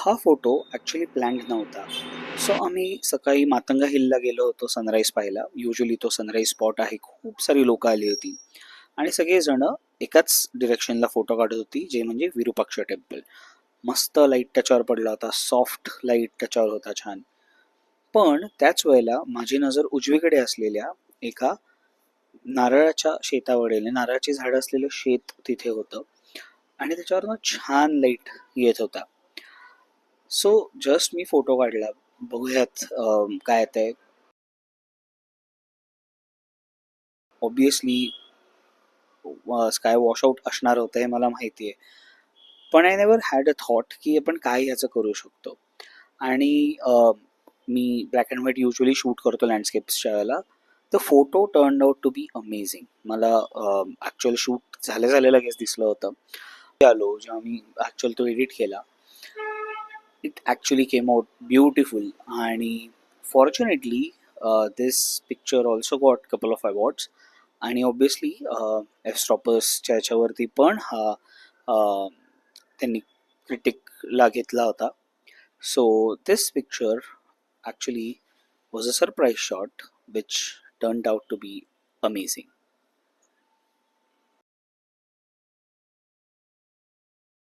हा photo actually planned नव्हता. So आम्ही सकाळी मातंगा हिलला गेलो होतो सनराईज पाहायला. युजुअली तो सनराईज स्पॉट आहे. खूप सारी लोकं आली होती आणि सगळेजणं एकाच डिरेक्शनला फोटो काढत होती, जे म्हणजे विरूपाक्ष टेम्पल. मस्त लाईट त्याच्यावर पडला होता. सॉफ्ट लाईट त्याच्यावर होता छान. पण त्याच वेळेला माझी नजर उजवीकडे असलेल्या एका नारळाच्या शेतावरील नारळाची झाडं असलेलं शेत तिथे होतं आणि त्याच्यावरनं छान लाईट येत होता. सो जस्ट मी फोटो काढला. बघूयात काय येतंय. ऑब्विसली स्काय वॉशआउट असणार होतं हे मला माहिती आहे. पण I never had a thought की आपण काय ह्याचं करू शकतो. आणि मी black and white usually shoot करतो लँडस्केप्सच्या वेळेला. तर photo turn out to be amazing. मला ॲक्च्युअल शूट झाल्या लगेच दिसलं होतं. आलो जेव्हा मी ॲक्च्युअल तो एडिट केला, it actually came out beautiful. आणि fortunately this picture also got couple of awards. आणि ऑब्विसली एफस्टॉपर्सच्या ह्याच्यावरती पण हा त्यांनी क्रिटिकला घेतला होता. So this picture actually was a surprise shot which turned out to be amazing.